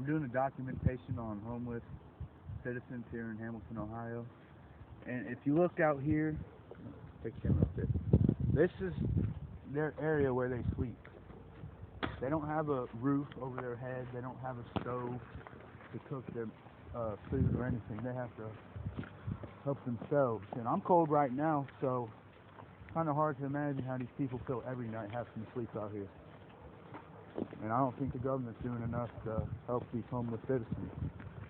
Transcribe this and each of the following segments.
I'm doing a documentation on homeless citizens here in Hamilton, Ohio. And if you look out here, take the camera up there. This is their area where they sleep. They don't have a roof over their head. They don't have a stove to cook their food or anything. They have to help themselves. And I'm cold right now, so it's kind of hard to imagine how these people feel every night having to sleep out here. And I don't think the government's doing enough to help these homeless citizens,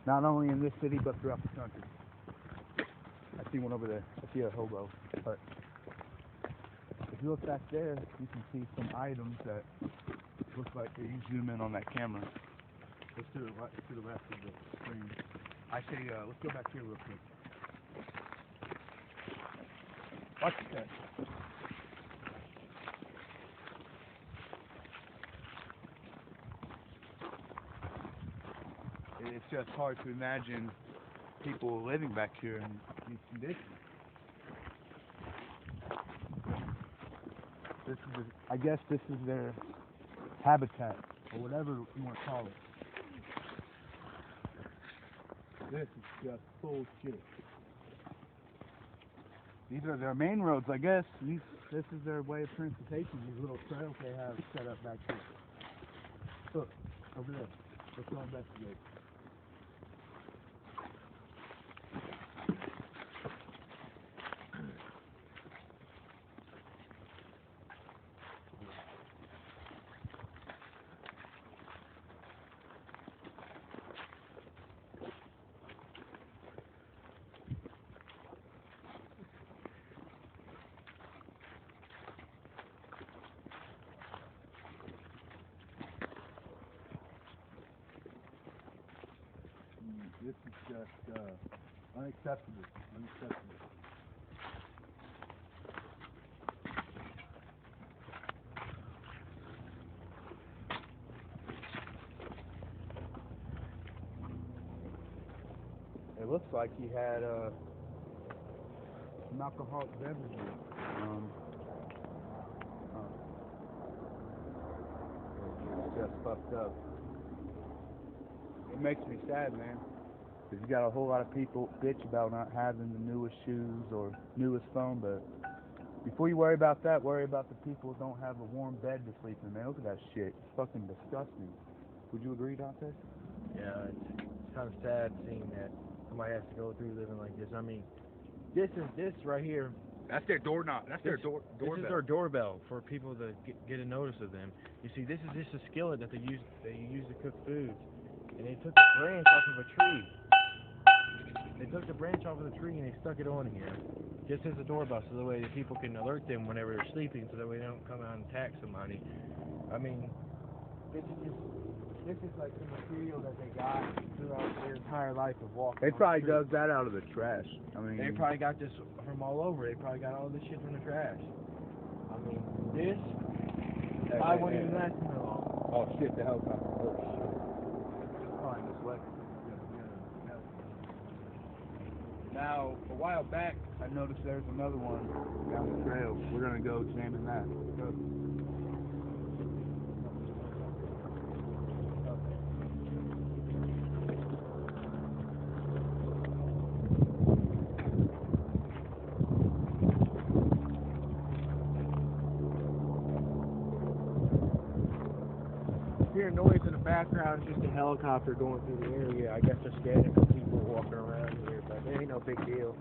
not only in this city but throughout the country. I see one over there. I see a hobo. But if you look back there, you can see some items that look like you zoom in on that camera. Let's to the left of the screen. I say, let's go back here real quick. Watch that. It's just hard to imagine people living back here in these conditions. I guess this is their habitat, or whatever you want to call it. This is just full shit. These are their main roads, I guess. This is their way of transportation, these little trails they have set up back here. Look, over there. Let's go investigate. This is just unacceptable. Unacceptable. It looks like he had some alcoholic beverages. It's just fucked up. It makes me sad, man. Because you got a whole lot of people bitch about not having the newest shoes or newest phone, but before you worry about that, worry about the people who don't have a warm bed to sleep in, man. Look at that shit. It's fucking disgusting. Would you agree, Dante? Yeah, it's kind of sad seeing that somebody has to go through living like this. I mean, this right here. That's their doorknob. That's their doorbell. This is their doorbell for people to get a notice of them. You see, this is just a skillet that you use to cook food, and they took the branch off of a tree. They took the branch off of the tree and they stuck it on here, just as a doorbell, so that way the people can alert them whenever they're sleeping, so that way they don't come out and attack somebody. I mean, this is like the material that they got throughout their entire life of walking. They probably dug that out of the trash. I mean, they probably got this from all over. They probably got all this shit from the trash. I mean, this I wouldn't even last them long. Oh shit, the helicopter. Oh shit. Fine, this way. Now, a while back, I noticed there's another one down the trail. We're gonna go examine that. Let's go. Hear noise in the background, just a helicopter going through the area. I guess they're scanning for people walking around here, but it ain't no big deal.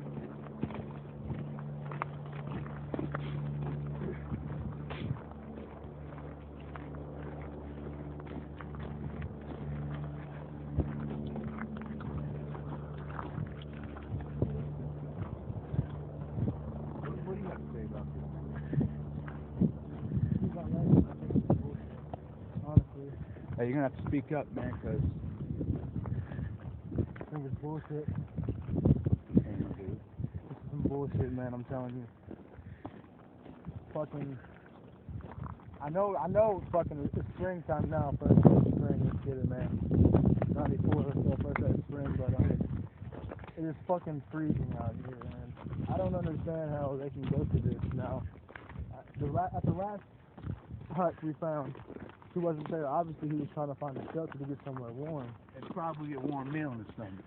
What do you have to say about this? Honestly, Hey, you're gonna have to speak up, man, because it was bullshit. Hey, dude. This is some bullshit, man, I'm telling you. Fucking, I know fucking it's springtime now, first day of spring, let's get it, man. 94 or so, first day of spring, but it is fucking freezing out here, man. I don't understand how they can go through this now. At the last hut we found, He wasn't there. Obviously, he was trying to find a shelter to get somewhere warm. And probably a warm meal in the stomach.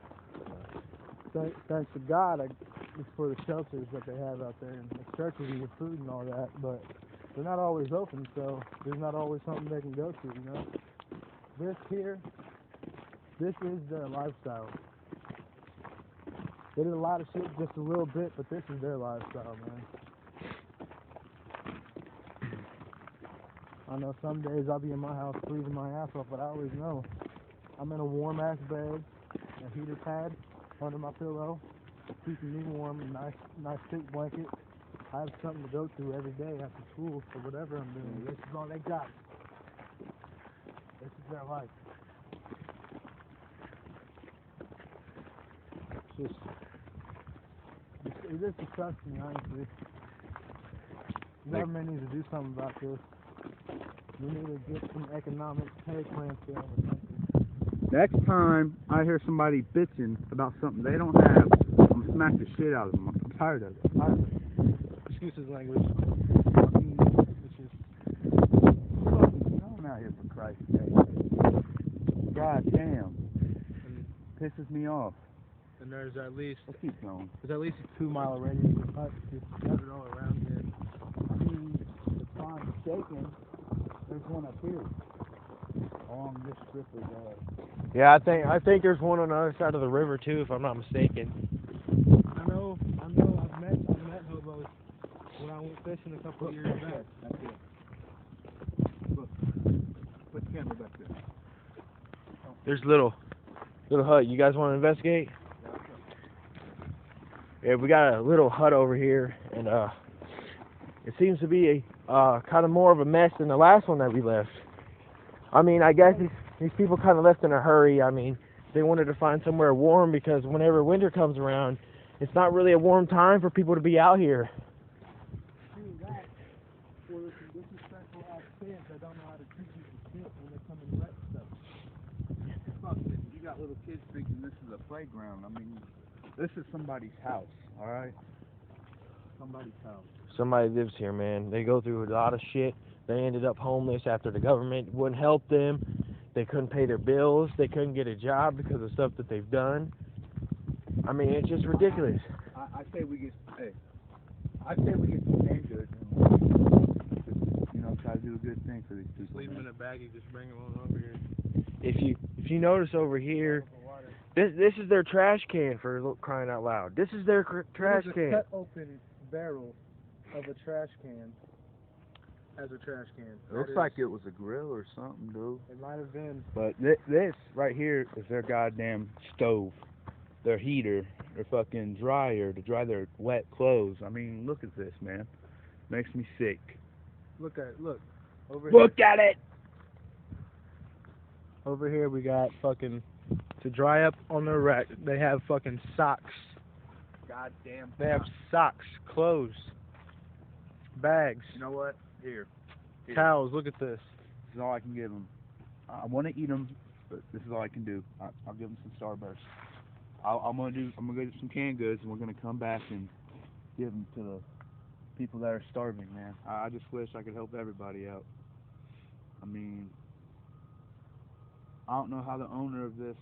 Thanks to God, it's for the shelters that they have out there and the churches and the food and all that. But they're not always open, so there's not always something they can go to, you know. This is their lifestyle. They did a lot of shit just a little bit, but this is their lifestyle, man. I know some days I'll be in my house freezing my ass off, but I always know I'm in a warm ass bed, a heater pad under my pillow, keeping me warm, a nice thick blanket. I have something to go to every day after school for whatever I'm doing. This is all they got. This is their life. It just disgusts me, honestly. The government needs to do something about this. We need to get some economic pay plans together. Next time I hear somebody bitching about something they don't have, I'm gonna smack the shit out of them. I'm tired of it. Excuses language. I mean, it's just I'm out here for Christ's sake. God damn. Pisses me off. And there's at least Let's keep going. a 2-mile radius of huts just scattered all around here. I mean, if I'm mistaken, there's one up here. Along this strip of Yeah, I think there's one on the other side of the river too, if I'm not mistaken. I know. I've met hobos when I went fishing a couple of years back. That's it. Look, put the camera back there. There's little hut. You guys want to investigate? Yeah, we got a little hut over here, and it seems to be kind of more of a mess than the last one that we left. I mean, I guess these people kind of left in a hurry. I mean, they wanted to find somewhere warm because whenever winter comes around, it's not really a warm time for people to be out here. That, or some disrespectful ass kids that don't know how to treat you for shit when they come and wreck stuff. Fuck this. You got little kids thinking this is a playground. I mean, this is somebody's house, alright? Somebody's house. Somebody lives here, man. They go through a lot of shit. They ended up homeless after the government wouldn't help them. They couldn't pay their bills. They couldn't get a job because of stuff that they've done. I mean, it's just ridiculous. I say we get some canned goods and try to do a good thing for these people. Just leave them in a baggie, just bring them on over here. If you notice over here, this is their trash can, for crying out loud. This is their trash can. Cut open barrel of a trash can as a trash can. It looks like it was a grill or something, dude. It might have been. But this right here is their goddamn stove, their heater, their fucking dryer to dry their wet clothes. I mean, look at this, man. Makes me sick. Look over Look at it. Over here we got fucking to dry up on their rack. They have fucking socks. Goddamn. They have socks, clothes, bags. You know what? Here. Towels. Look at this. This is all I can give them. I want to eat them, but this is all I can do. I'll give them some Starburst. I'm gonna go get some canned goods, and we're gonna come back and give them to the people that are starving, man. I just wish I could help everybody out. I mean, I don't know how the owner of this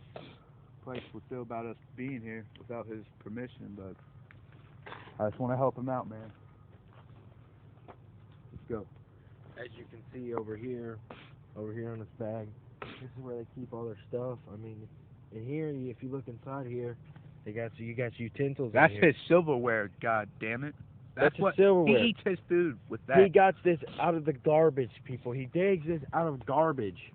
place would feel about us being here without his permission, but I just want to help him out, man. Let's go. As you can see over here on this bag, this is where they keep all their stuff. I mean, in here, if you look inside here, you got utensils. That's in here. his silverware, god damn it. That's his what silverware. He eats his food with that. He got this out of the garbage, people. He digs this out of garbage.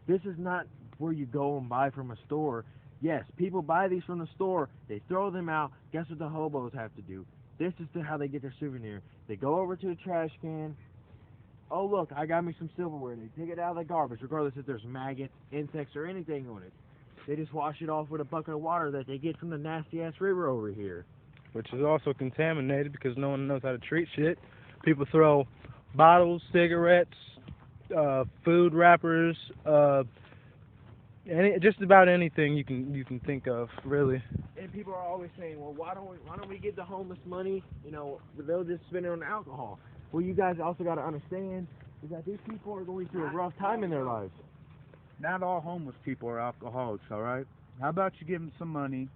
This is not where you go and buy from a store. Yes, people buy these from the store. They throw them out. Guess what the hobos have to do? This is how they get their souvenir. They go over to the trash can. Oh, look, I got me some silverware. They take it out of the garbage, regardless if there's maggots, insects, or anything on it. They just wash it off with a bucket of water that they get from the nasty-ass river over here. Which is also contaminated because no one knows how to treat shit. People throw bottles, cigarettes, food wrappers, just about anything you can think of, really. And people are always saying, well, why don't we give the homeless money? You know, they'll just spend it on alcohol. Well, you guys also got to understand, is that these people are going through a rough time in their lives. Not all homeless people are alcoholics, all right? How about you give them some money?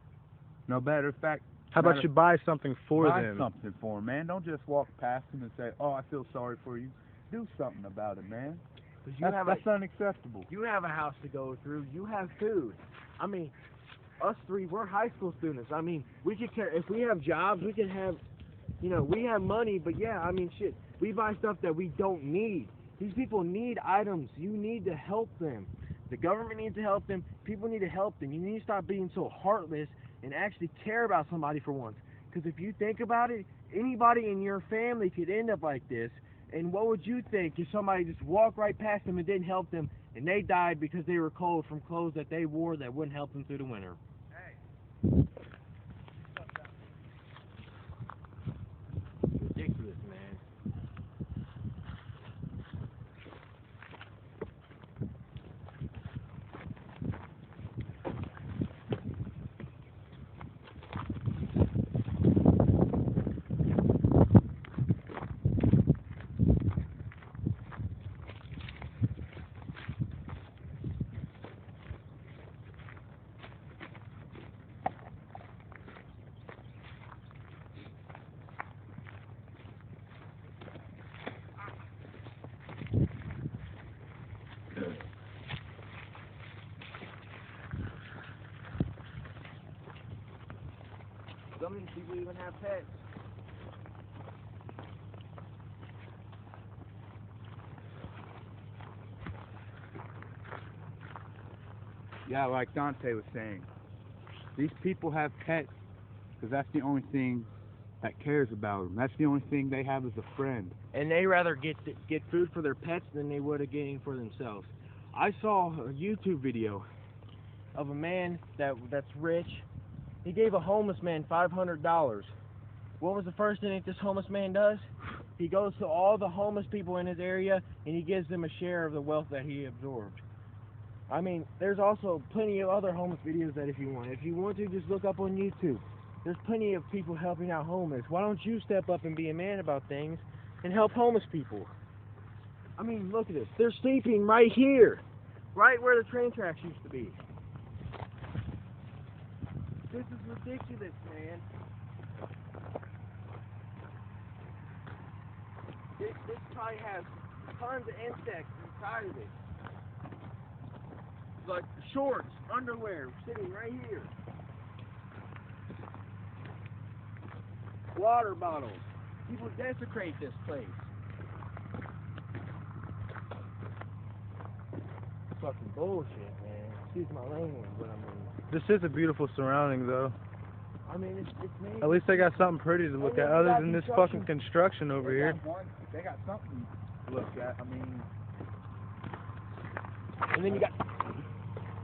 No matter of fact, How about you buy something for buy them? something for them, man. Don't just walk past them and say, "Oh, I feel sorry for you." Do something about it, man. That's unacceptable. You have a house to go through. You have food. I mean, us three, we're high school students. I mean, we could care if we have jobs. We can have, we have money. But yeah, I mean, shit. We buy stuff that we don't need. These people need items. You need to help them. The government needs to help them. People need to help them. You need to stop being so heartless and actually care about somebody for once. Because if you think about it, anybody in your family could end up like this. And what would you think if somebody just walked right past them and didn't help them, and they died because they were cold from clothes that they wore that wouldn't help them through the winter? Ridiculous, man. Some of these people even have pets. Yeah, like Dante was saying, these people have pets because that's the only thing that cares about them. That's the only thing they have as a friend. And they rather get food for their pets than they would getting for themselves. I saw a YouTube video of a man that's rich. He gave a homeless man $500. What was the first thing that this homeless man does? He goes to all the homeless people in his area and he gives them a share of the wealth that he absorbed. I mean, there's also plenty of other homeless videos that if you want to, just look up on YouTube. There's plenty of people helping out homeless. Why don't you step up and be a man about things and help homeless people? I mean, look at this. They're sleeping right here, right where the train tracks used to be. This is ridiculous, man. This probably has tons of insects inside of it. Like shorts, underwear, sitting right here. Water bottles. People desecrate this place. Fucking bullshit, man. Excuse my language, but I mean. This is a beautiful surrounding, though. I mean, it's made. At least they got something pretty to look at, other than this fucking construction over here. They got something to look at. I mean, And then you got.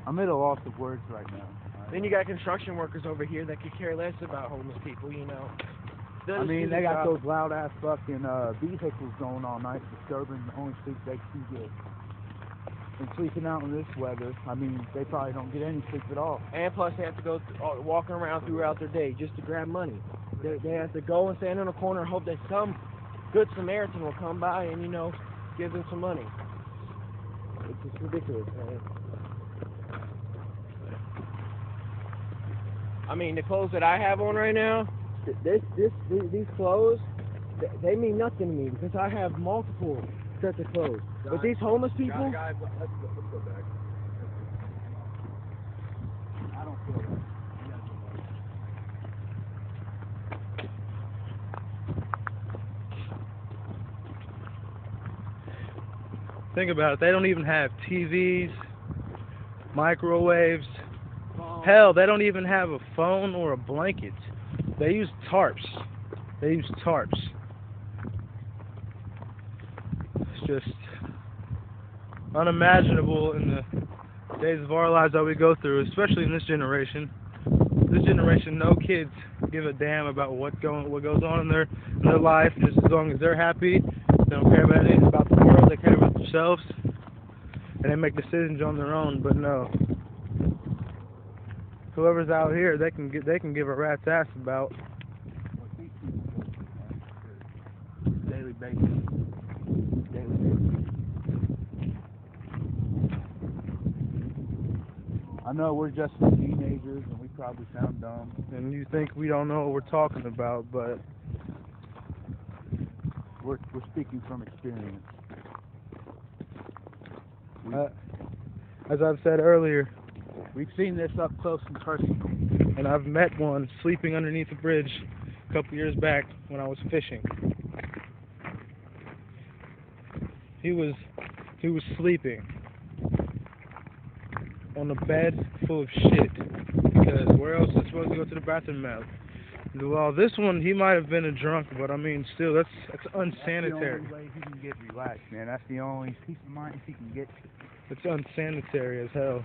I'm at a loss of words right now. Then you got construction workers over here that could care less about homeless people, I mean, they got those loud ass fucking vehicles going all night, disturbing the only sleep they can get. And sleeping out in this weather, I mean, they probably don't get any sleep at all. And plus, they have to go walking around throughout their day just to grab money. They have to go and stand in a corner and hope that some good Samaritan will come by and give them some money. It's just ridiculous, man. I mean, the clothes that I have on right now, these clothes, they mean nothing to me because I have multiple sets of clothes. But these homeless people, Guys, let's go back. I don't feel that. Think about it. They don't even have TVs, microwaves. Hell, they don't even have a phone or a blanket. They use tarps. It's just unimaginable in the days of our lives that we go through, especially in this generation. This generation, no kids give a damn about what goes on in their life. Just as long as they're happy, they don't care about anything about the world. They care about themselves, and they make decisions on their own. But no. Whoever's out here, they can give a rat's ass about. What these people go through, man. Daily basis. I know we're just some teenagers and we probably sound dumb. And you think we don't know what we're talking about, but We're speaking from experience. We, as I've said earlier, we've seen this up close and personal. and I've met one sleeping underneath a bridge a couple years back when I was fishing. He was sleeping on a bed full of shit, because where else is he supposed to go to the bathroom at? Well, this one, he might have been a drunk, but I mean, still, that's unsanitary. That's the only way he can get relaxed, man. That's the only peace of mind he can get. It's unsanitary as hell.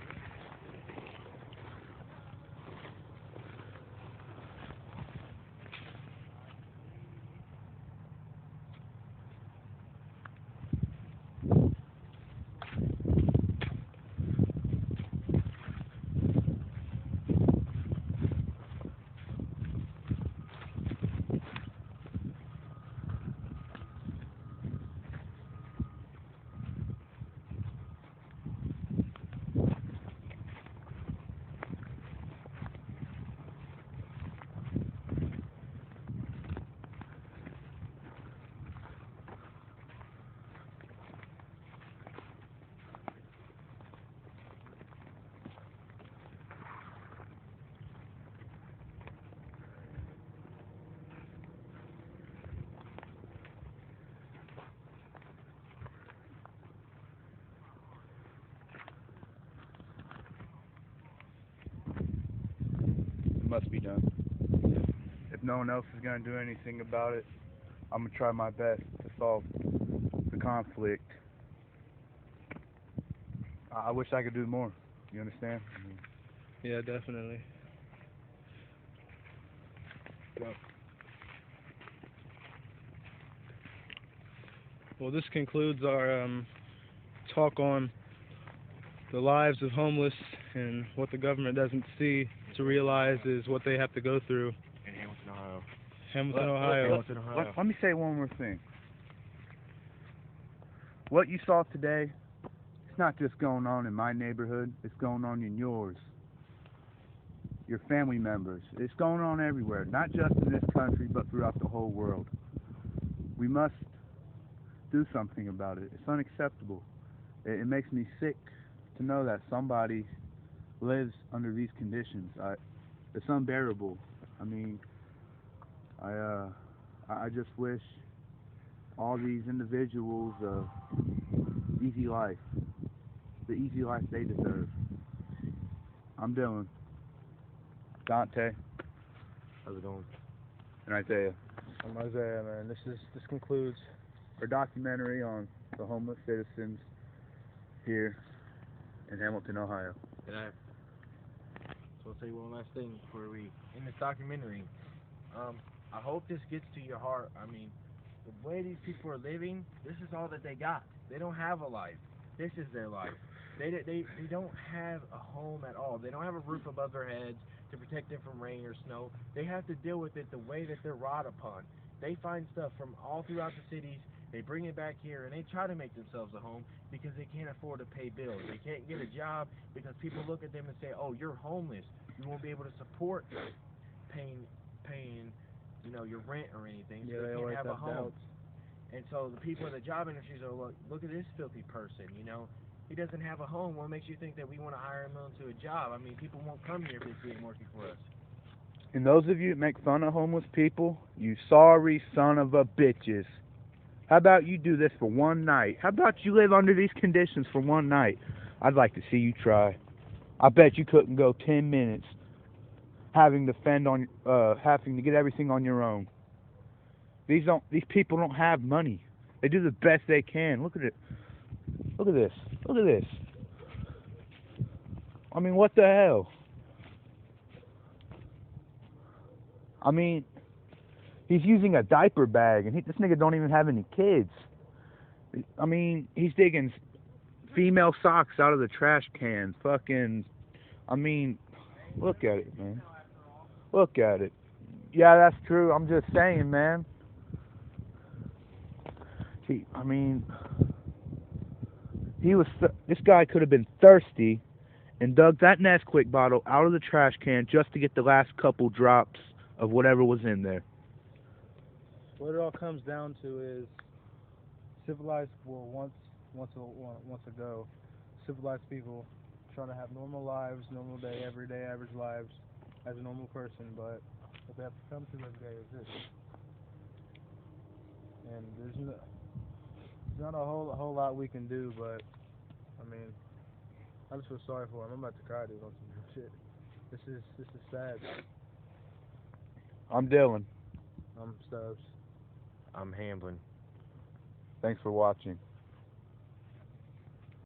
It must be done. If no one else is going to do anything about it, I'm going to try my best to solve the conflict. I wish I could do more. You understand? Yeah, definitely. Well, this concludes our talk on the lives of homeless and what the government doesn't see to realize is what they have to go through. In Hamilton, Ohio. Hamilton, Ohio. Hamilton, Ohio. Let me say one more thing. What you saw today, it's not just going on in my neighborhood, it's going on in yours. Your family members. It's going on everywhere, not just in this country, but throughout the whole world. We must do something about it. It's unacceptable. It makes me sick to know that somebody lives under these conditions. It's unbearable. I mean, I just wish all these individuals easy life, the easy life they deserve. I'm Dylan. Dante. How's it going? And Isaiah. I'm Isaiah, man. This concludes Our documentary on the homeless citizens here in Hamilton, Ohio. And I just want to say one last thing before we end this documentary. I hope this gets to your heart. I mean, the way these people are living, this is all that they got. They don't have a life. This is their life. They don't have a home at all. They don't have a roof above their heads to protect them from rain or snow. They have to deal with it the way that they're wrought upon. They find stuff from all throughout the cities. They bring it back here, and they try to make themselves a home because they can't afford to pay bills. They can't get a job because people look at them and say, "Oh, you're homeless. You won't be able to support paying, your rent or anything. So Yeah, they they can't always have a have home." doubts. And so the people in the job industries are, look at this filthy person. He doesn't have a home. What makes you think that we want to hire him into a job? I mean, people won't come here if they see him working for us. And those of you that make fun of homeless people, you sorry son of a bitches. How about you do this for one night? How about you live under these conditions for one night? I'd like to see you try. I bet you couldn't go 10 minutes having to having to get everything on your own. These people don't have money. They do the best they can. Look at it. Look at this. Look at this. I mean, what the hell? I mean, he's using a diaper bag, and this nigga don't even have any kids. I mean, he's digging female socks out of the trash can. Fucking, I mean, look at it, man. Look at it. Yeah, that's true. I'm just saying, man. See, I mean, this guy could have been thirsty and dug that Nesquik bottle out of the trash can just to get the last couple drops of whatever was in there. What it all comes down to is civilized. Well, once ago, civilized people trying to have normal lives, normal day, everyday average lives as a normal person, but what they have to come to every day is this. And there's not a whole lot we can do, but I mean, I just feel sorry for him. I'm about to cry, dude, on some real shit. This is sad. I'm Dylan. I'm Stubbs. I'm Hamblin. Thanks for watching.